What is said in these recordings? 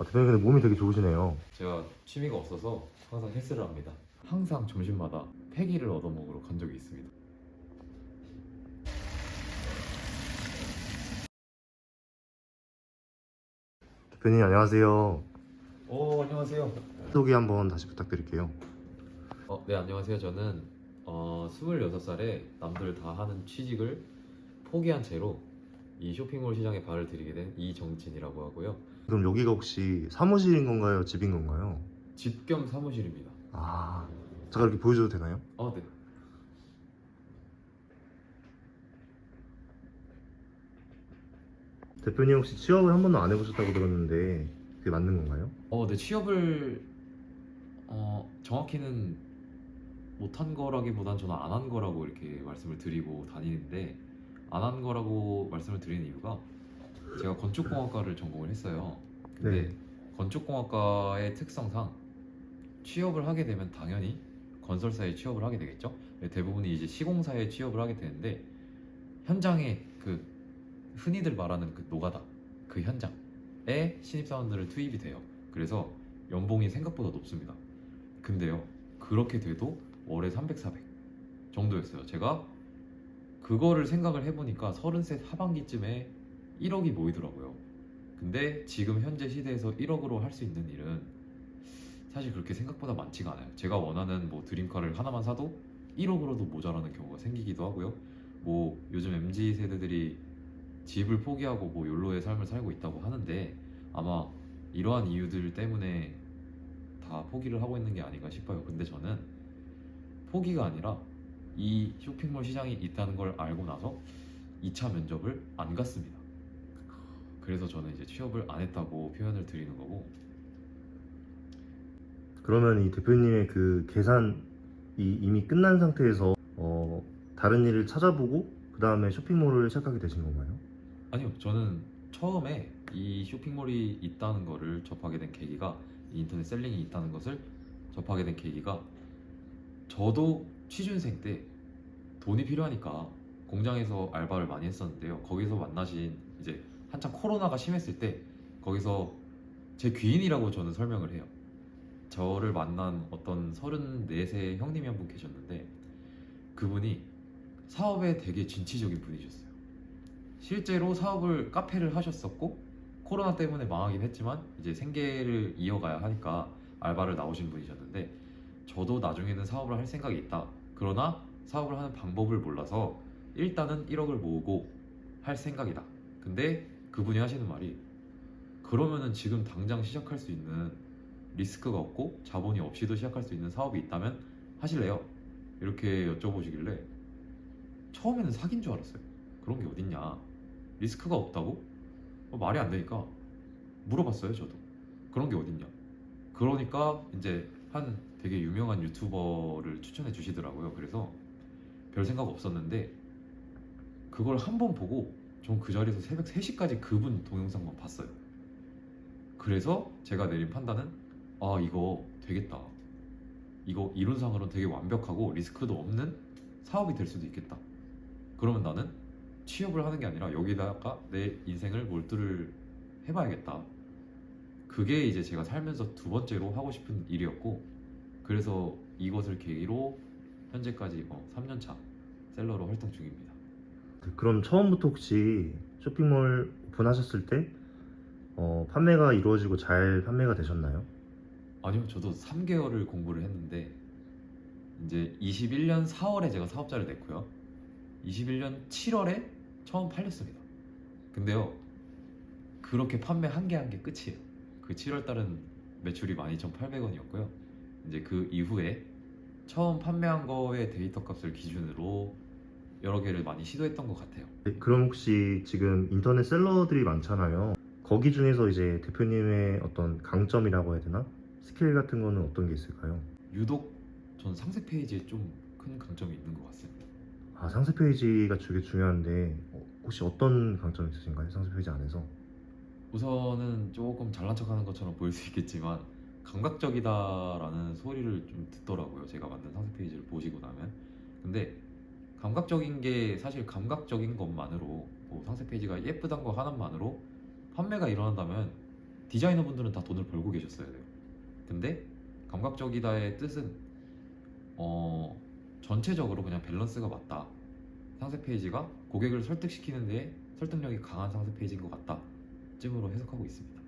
대표님 근데 몸이 되게 좋으시네요. 제가 취미가 없어서 항상 헬스를 합니다. 항상 점심마다 패기를 얻어먹으러 간 적이 있습니다. 대표님 안녕하세요. 안녕하세요. 소개 한번 다시 부탁드릴게요. 네, 안녕하세요. 저는 26살에 남들 다 하는 취직을 포기한 채로 이 쇼핑몰 시장에 발을 들이게 된 이정진이라고 하고요. 그럼 여기가 혹시 사무실인 건가요? 집인 건가요? 집 겸 사무실입니다. 아, 제가 이렇게 보여줘도 되나요? 네. 대표님 혹시 취업을 한 번도 안 해보셨다고 들었는데 그게 맞는 건가요? 네, 취업을 정확히는 못한 거라기보단 저는 안 한 거라고 이렇게 말씀을 드리고 다니는데, 안 한 거라고 말씀을 드리는 이유가 제가 건축공학과를 전공을 했어요. 근데 네. 건축공학과의 특성상 취업을 하게 되면 당연히 건설사에 취업을 하게 되겠죠. 대부분이 이제 시공사에 취업을 하게 되는데, 현장에 그 흔히들 말하는 그 노가다, 그 현장에 신입사원들을 투입이 돼요. 그래서 연봉이 생각보다 높습니다. 근데요, 그렇게 돼도 월에 300, 400 정도였어요. 제가 그거를 생각을 해보니까 30세 하반기쯤에 1억이 모이더라고요. 근데 지금 현재 시대에서 1억으로 할 수 있는 일은 사실 그렇게 생각보다 많지가 않아요. 제가 원하는 뭐 드림카를 하나만 사도 1억으로도 모자라는 경우가 생기기도 하고요. 뭐 요즘 MZ 세대들이 집을 포기하고 뭐 욜로의 삶을 살고 있다고 하는데, 아마 이러한 이유들 때문에 다 포기를 하고 있는 게 아닌가 싶어요. 근데 저는 포기가 아니라 이 쇼핑몰 시장이 있다는 걸 알고 나서 2차 면접을 안 갔습니다. 그래서 저는 이제 취업을 안 했다고 표현을 드리는 거고. 그러면 이 대표님의 그 계산이 이미 끝난 상태에서 다른 일을 찾아보고 그 다음에 쇼핑몰을 시작하게 되신 건가요? 아니요, 저는 처음에 이 쇼핑몰이 있다는 거를 접하게 된 계기가, 이 인터넷 셀링이 있다는 것을 접하게 된 계기가, 저도 취준생 때 돈이 필요하니까 공장에서 알바를 많이 했었는데요. 거기서 만나신, 이제 한창 코로나가 심했을 때 거기서 제 귀인이라고 저는 설명을 해요. 저를 만난 어떤 34세 형님이 한 분 계셨는데, 그분이 사업에 되게 진취적인 분이셨어요. 실제로 사업을, 카페를 하셨었고, 코로나 때문에 망하긴 했지만 이제 생계를 이어가야 하니까 알바를 나오신 분이셨는데, 저도 나중에는 사업을 할 생각이 있다, 그러나 사업을 하는 방법을 몰라서 일단은 1억을 모으고 할 생각이다. 근데 그분이 하시는 말이, 그러면은 지금 당장 시작할 수 있는, 리스크가 없고 자본이 없이도 시작할 수 있는 사업이 있다면 하실래요? 이렇게 여쭤보시길래 처음에는 사기인 줄 알았어요. 그런 게 어딨냐, 리스크가 없다고? 말이 안 되니까 물어봤어요. 저도 그런 게 어딨냐. 그러니까 이제 한 되게 유명한 유튜버를 추천해 주시더라고요. 그래서 별 생각 없었는데 그걸 한 번 보고 전 그 자리에서 새벽 3시까지 그분 동영상만 봤어요. 그래서 제가 내린 판단은, 이거 되겠다, 이거 이론상으로는 되게 완벽하고 리스크도 없는 사업이 될 수도 있겠다. 그러면 나는 취업을 하는 게 아니라 여기다가 내 인생을 몰두를 해봐야겠다. 그게 이제 제가 살면서 두 번째로 하고 싶은 일이었고, 그래서 이것을 계기로 현재까지 3년차 셀러로 활동 중입니다. 네, 그럼 처음부터 혹시 쇼핑몰 오픈하셨을 때 판매가 이루어지고 잘 판매가 되셨나요? 아니요, 저도 3개월을 공부를 했는데 이제 21년 4월에 제가 사업자를 냈고요. 21년 7월에 처음 팔렸습니다. 근데요, 그렇게 판매 한 개 한 개 끝이에요. 그 7월 달은 매출이 12,800원이었고요. 이제 그 이후에 처음 판매한 거의 데이터 값을 기준으로 여러 개를 많이 시도했던 것 같아요. 네, 그럼 혹시 지금 인터넷 셀러들이 많잖아요. 거기 중에서 이제 대표님의 어떤 강점이라고 해야 되나? 스킬 같은 거는 어떤 게 있을까요? 유독 전 상세 페이지에 좀 큰 강점이 있는 것 같습니다. 아, 상세 페이지가 되게 중요한데 혹시 어떤 강점이 있으신가요? 상세 페이지 안에서? 우선은 조금 잘난 척하는 것처럼 보일 수 있겠지만 감각적이다라는 소리를 좀 듣더라고요. 제가 만든 상세 페이지를 보시고 나면. 근데 감각적인 게, 사실 감각적인 것만으로, 뭐 상세 페이지가 예쁘단 거 하나만으로 판매가 일어난다면 디자이너분들은 다 돈을 벌고 계셨어야 돼요. 근데 감각적이다의 뜻은 전체적으로 그냥 밸런스가 맞다. 상세 페이지가 고객을 설득시키는 데 설득력이 강한 상세 페이지인 것 같다. 쯤으로 해석하고 있습니다.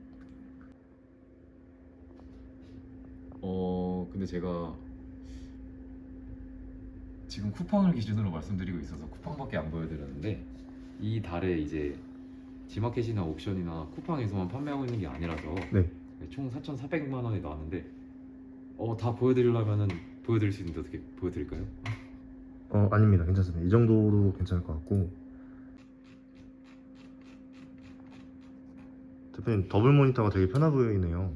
근데 제가 지금 쿠팡을 기준으로 말씀드리고 있어서 쿠팡밖에 안 보여드렸는데 이 달에 이제 지마켓이나 옥션이나 쿠팡에서만 판매하고 있는 게 아니라서 네. 총 4,400만 원이 나왔는데 다 보여드리려면은 보여드릴 수 있는데 어떻게 보여드릴까요? 아닙니다. 괜찮습니다. 이 정도로 괜찮을 것 같고. 대표님 더블 모니터가 되게 편해 보이네요.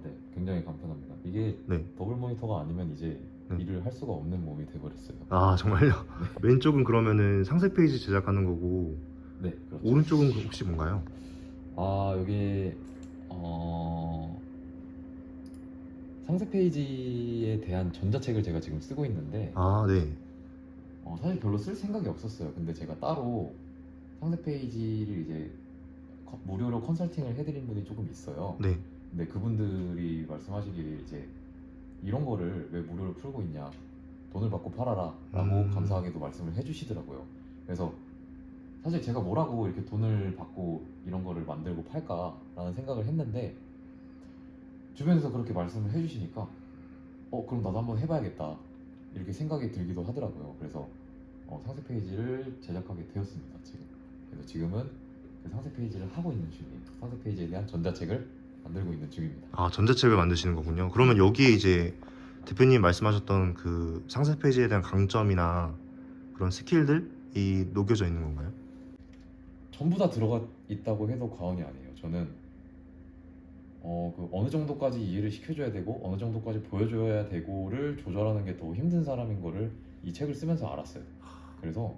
네, 굉장히 간편합니다. 이게 네. 더블 모니터가 아니면 이제 네. 일을 할 수가 없는 몸이 돼버렸어요. 아 정말요? 왼쪽은 그러면은 상세 페이지 제작하는 거고 네, 그렇죠. 오른쪽은 혹시 뭔가요? 여기 상세 페이지에 대한 전자책을 제가 지금 쓰고 있는데 아 네. 사실 별로 쓸 생각이 없었어요. 근데 제가 따로 상세 페이지를 이제 무료로 컨설팅을 해드린 분이 조금 있어요. 네. 근데 그분들이 말씀하시기를 이제 이런 거를 왜 무료로 풀고 있냐, 돈을 받고 팔아라 라고 감사하게도 말씀을 해주시더라고요. 그래서 사실 제가 뭐라고 이렇게 돈을 받고 이런 거를 만들고 팔까라는 생각을 했는데 주변에서 그렇게 말씀을 해주시니까 그럼 나도 한번 해봐야겠다 이렇게 생각이 들기도 하더라고요. 그래서 상세 페이지를 제작하게 되었습니다. 그래서 지금은 그 상세 페이지를 하고 있는 중이에요. 상세 페이지에 대한 전자책을 만들고 있는 중입니다. 아 전자책을 만드시는 거군요. 그러면 여기에 이제 대표님 말씀하셨던 그 상세 페이지에 대한 강점이나 그런 스킬들이 녹여져 있는 건가요? 전부 다 들어가 있다고 해도 과언이 아니에요. 저는 어느 정도까지 이해를 시켜줘야 되고 어느 정도까지 보여줘야 되고를 조절하는 게 더 힘든 사람인 거를 이 책을 쓰면서 알았어요. 그래서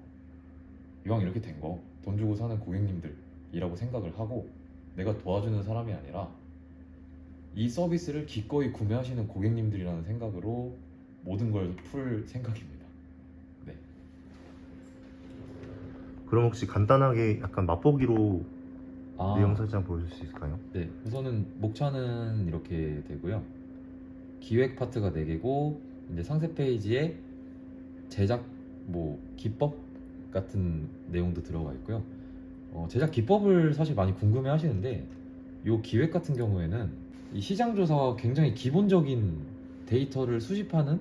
이왕 이렇게 된 거 돈 주고 사는 고객님들이라고 생각을 하고 내가 도와주는 사람이 아니라 이 서비스를 기꺼이 구매하시는 고객님들이라는 생각으로 모든 걸 풀 생각입니다. 네. 그럼 혹시 간단하게 약간 맛보기로 내용 설정 보여줄 수 있을까요? 네, 우선은 목차는 이렇게 되고요. 기획 파트가 4개고 이제 상세 페이지에 제작 기법 같은 내용도 들어가 있고요. 제작 기법을 사실 많이 궁금해 하시는데 이 기획 같은 경우에는 이 시장 조사와 굉장히 기본적인 데이터를 수집하는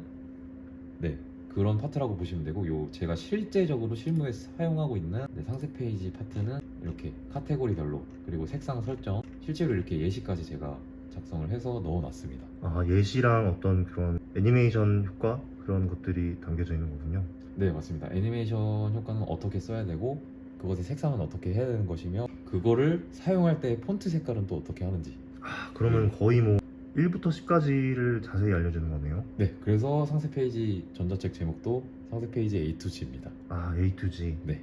그런 파트라고 보시면 되고 제가 실제적으로 실무에 사용하고 있는 상세 페이지 파트는 이렇게 카테고리별로 그리고 색상 설정 실제로 이렇게 예시까지 제가 작성을 해서 넣어놨습니다. 아 예시랑 어떤 그런 애니메이션 효과 그런 것들이 담겨져 있는 거군요. 네, 맞습니다. 애니메이션 효과는 어떻게 써야 되고 그것의 색상은 어떻게 해야 되는 것이며 그거를 사용할 때 폰트 색깔은 또 어떻게 하는지. 그러면 거의 뭐 1부터 10까지를 자세히 알려주는 거네요. 네, 그래서 상세 페이지 전자책 제목도 상세 페이지 A to G입니다. 아 A to G. 네.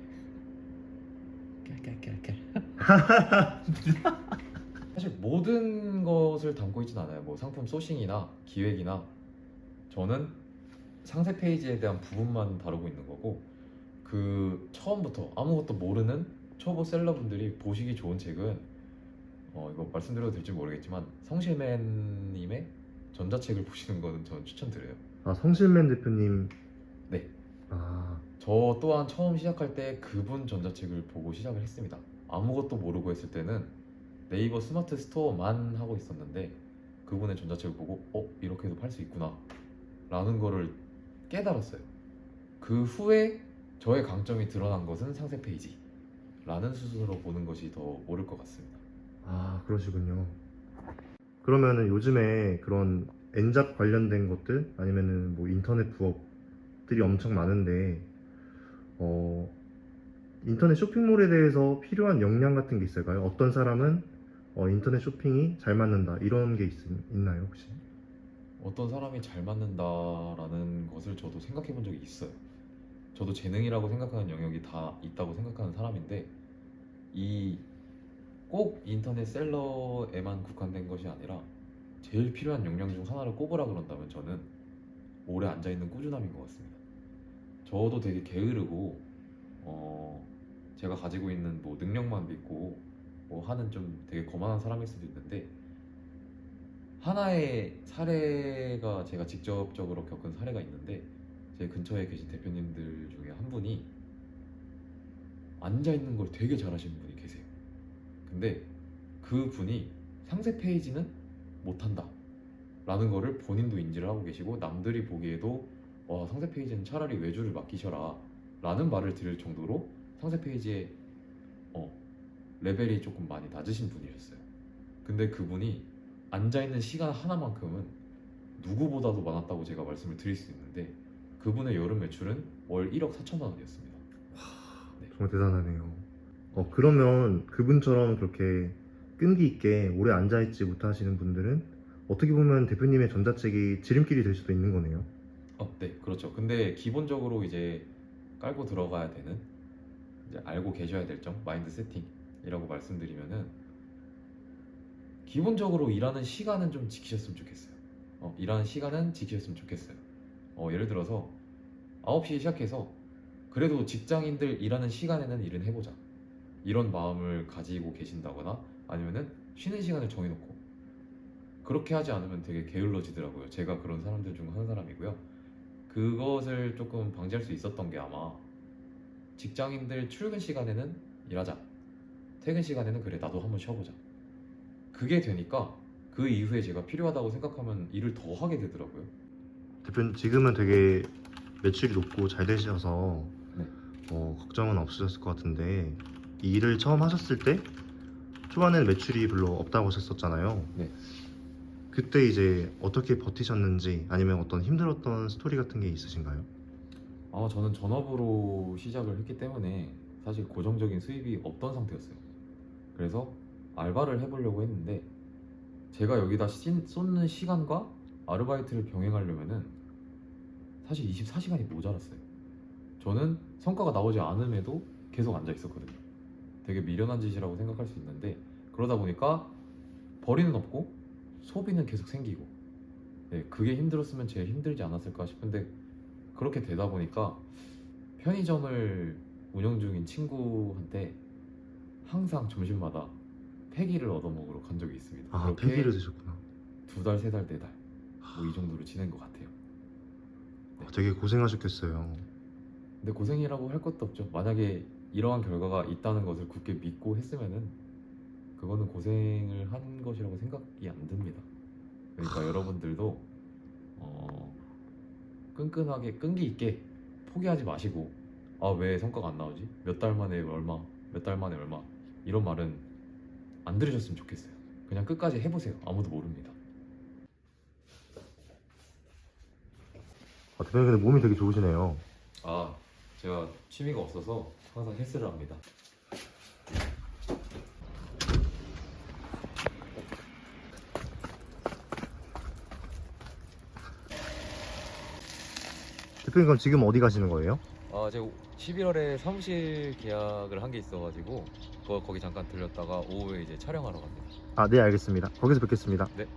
사실 모든 것을 담고 있진 않아요. 뭐 상품 소싱이나 기획이나 저는 상세 페이지에 대한 부분만 다루고 있는 거고 그 처음부터 아무것도 모르는 초보 셀러분들이 보시기 좋은 책은 이거 말씀드려도 될지 모르겠지만 성실맨님의 전자책을 보시는 거는 저는 추천드려요. 아 성실맨 대표님. 네. 아 저 또한 처음 시작할 때 그분 전자책을 보고 시작을 했습니다. 아무것도 모르고 했을 때는 네이버 스마트 스토어만 하고 있었는데 그분의 전자책을 보고 이렇게 해도 팔 수 있구나 라는 거를 깨달았어요. 그 후에 저의 강점이 드러난 것은 상세 페이지 라는 수순으로 보는 것이 더 옳을 것 같습니다. 아 그러시군요. 그러면은 요즘에 그런 N잡 관련된 것들 아니면은 뭐 인터넷 부업들이 엄청 많은데 인터넷 쇼핑몰에 대해서 필요한 역량 같은 게 있을까요? 어떤 사람은 인터넷 쇼핑이 잘 맞는다 이런 게 있나요 혹시? 어떤 사람이 잘 맞는다라는 것을 저도 생각해 본 적이 있어요. 저도 재능이라고 생각하는 영역이 다 있다고 생각하는 사람인데 이 꼭 인터넷 셀러에만 국한된 것이 아니라 제일 필요한 역량 중 하나를 꼽으라 그런다면 저는 오래 앉아있는 꾸준함인 것 같습니다. 저도 되게 게으르고 제가 가지고 있는 뭐 능력만 믿고 뭐 하는 좀 되게 거만한 사람일 수도 있는데 하나의 사례가 제가 직접적으로 겪은 사례가 있는데, 제 근처에 계신 대표님들 중에 한 분이 앉아 있는 걸 되게 잘하시는 분이 계세요. 근데 그 분이 상세 페이지는 못한다 라는 거를 본인도 인지를 하고 계시고, 남들이 보기에도 와, 상세 페이지는 차라리 외주를 맡기셔라 라는 말을 들을 정도로 상세 페이지에 레벨이 조금 많이 낮으신 분이셨어요. 근데 그분이 앉아있는 시간 하나만큼은 누구보다도 많았다고 제가 말씀을 드릴 수 있는데, 그분의 여름 매출은 월 1억 4천만 원이었습니다. 정말 대단하네요. 그러면 그분처럼 그렇게 끈기 있게 오래 앉아있지 못하시는 분들은 어떻게 보면 대표님의 전자책이 지름길이 될 수도 있는 거네요. 네, 그렇죠. 근데 기본적으로 이제 깔고 들어가야 되는, 이제 알고 계셔야 될 점, 마인드 세팅이라고 말씀드리면은, 기본적으로 일하는 시간은 좀 지키셨으면 좋겠어요. 일하는 시간은 지키셨으면 좋겠어요. 예를 들어서 9시에 시작해서 그래도 직장인들 일하는 시간에는 일은 해보자, 이런 마음을 가지고 계신다거나, 아니면은 쉬는 시간을 정해놓고, 그렇게 하지 않으면 되게 게을러지더라고요. 제가 그런 사람들 중 한 사람이고요. 그것을 조금 방지할 수 있었던 게, 아마 직장인들 출근 시간에는 일하자, 퇴근 시간에는 그래 나도 한번 쉬어보자, 그게 되니까 그 이후에 제가 필요하다고 생각하면 일을 더 하게 되더라고요. 대표님 지금은 되게 매출이 높고 잘 되셔서 네. 걱정은 없으셨을 것 같은데, 이 일을 처음 하셨을 때 초반에는 매출이 별로 없다고 하셨었잖아요. 네. 그때 이제 어떻게 버티셨는지, 아니면 어떤 힘들었던 스토리 같은 게 있으신가요? 저는 전업으로 시작을 했기 때문에 사실 고정적인 수입이 없던 상태였어요. 그래서 알바를 해보려고 했는데, 제가 여기다 쏟는 시간과 아르바이트를 병행하려면은 사실 24시간이 모자랐어요. 저는 성과가 나오지 않음에도 계속 앉아 있었거든요. 되게 미련한 짓이라고 생각할 수 있는데, 그러다 보니까 벌이는 없고 소비는 계속 생기고, 그게 힘들었으면 제일 힘들지 않았을까 싶은데, 그렇게 되다 보니까 편의점을 운영 중인 친구한테 항상 점심마다 패기를 얻어먹으러 간 적이 있습니다. 아, 그렇게 폐기를 드셨구나. 2달, 3달, 4달 뭐 이 정도로 지낸 것 같아요. 되게 고생하셨겠어요. 근데 고생이라고 할 것도 없죠. 만약에 이러한 결과가 있다는 것을 굳게 믿고 했으면은 그거는 고생을 한 것이라고 생각이 안 듭니다. 그러니까 여러분들도 끈끈하게 끈기 있게 포기하지 마시고, 왜 성과가 안 나오지? 몇 달 만에 얼마, 몇 달 만에 얼마, 이런 말은 안 들으셨으면 좋겠어요. 그냥 끝까지 해보세요. 아무도 모릅니다. 대표님 근데 몸이 되게 좋으시네요. 제가 취미가 없어서 항상 헬스를 합니다. 대표님 그럼 지금 어디 가시는 거예요? 제가 11월에 사무실 계약을 한 게 있어가지고 거기 잠깐 들렸다가 오후에 이제 촬영하러 갑니다. 네, 알겠습니다. 거기서 뵙겠습니다. 네.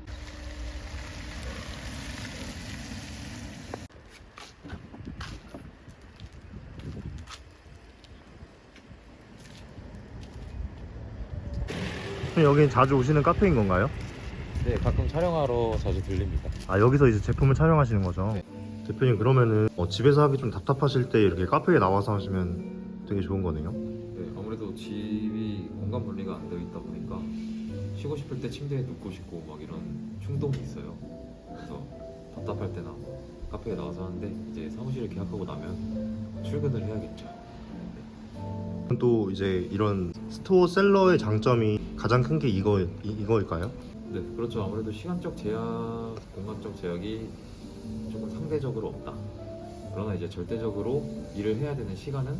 대표님 여기는 자주 오시는 카페인 건가요? 네, 가끔 촬영하러 자주 들립니다. 여기서 이제 제품을 촬영하시는 거죠? 네. 대표님 그러면은 집에서 하기 좀 답답하실 때 이렇게 카페에 나와서 하시면 되게 좋은 거네요? 네, 아무래도 집이 공간 분리가 안 되어 있다 보니까 쉬고 싶을 때 침대에 눕고 싶고 막 이런 충동이 있어요. 그래서 답답할 때나 카페에 나와서 하는데, 이제 사무실을 계약하고 나면 출근을 해야겠죠. 그럼 또 이제 이런 스토어 셀러의 장점이 가장 큰 게 이거일까요? 네, 그렇죠. 아무래도 시간적 제약, 공간적 제약이 조금 상대적으로 없다. 그러나 이제 절대적으로 일을 해야 되는 시간은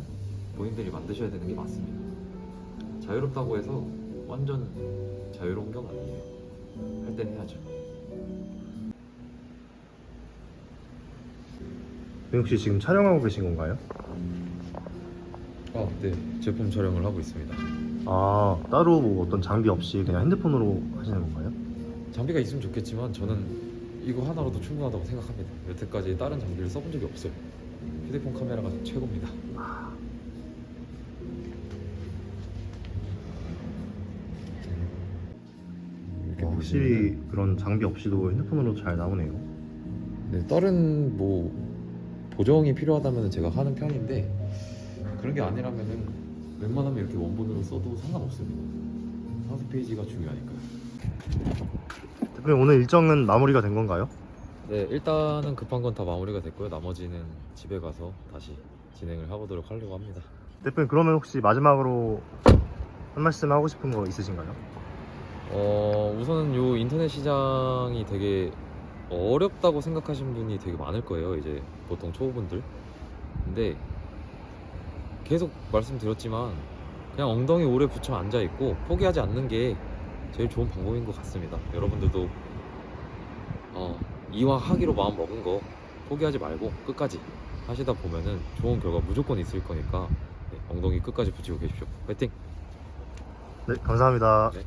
본인들이 만드셔야 되는 게 맞습니다. 자유롭다고 해서 완전 자유로운 건 아니에요. 할 땐 해야죠. 혹시 지금 촬영하고 계신 건가요? 네. 제품 촬영을 하고 있습니다. 따로 뭐 어떤 장비 없이 그냥 핸드폰으로 하시는 건가요? 장비가 있으면 좋겠지만 저는 이거 하나로도 충분하다고 생각합니다. 여태까지 다른 장비를 써본 적이 없어요. 휴대폰 카메라가 최고입니다. 와, 확실히 그런 장비 없이도 핸드폰으로 잘 나오네요. 네, 다른 뭐 보정이 필요하다면 제가 하는 편인데 그런 게 아니라면은 웬만하면 이렇게 원본으로 써도 상관없습니다. 상세 페이지가 중요하니까요. 대표님 오늘 일정은 마무리가 된 건가요? 네, 일단은 급한 건 다 마무리가 됐고요. 나머지는 집에 가서 다시 진행을 해보도록 하려고 합니다. 대표님 그러면 혹시 마지막으로 한 말씀 하고 싶은 거 있으신가요? 우선은 요 인터넷 시장이 되게 어렵다고 생각하시는 분이 되게 많을 거예요. 이제 보통 초보분들. 근데 계속 말씀드렸지만 그냥 엉덩이 오래 붙여 앉아 있고 포기하지 않는 게 제일 좋은 방법인 것 같습니다. 여러분들도 이왕 하기로 마음 먹은 거 포기하지 말고 끝까지 하시다 보면은 좋은 결과 무조건 있을 거니까 네, 엉덩이 끝까지 붙이고 계십시오. 파이팅! 네, 감사합니다. 네.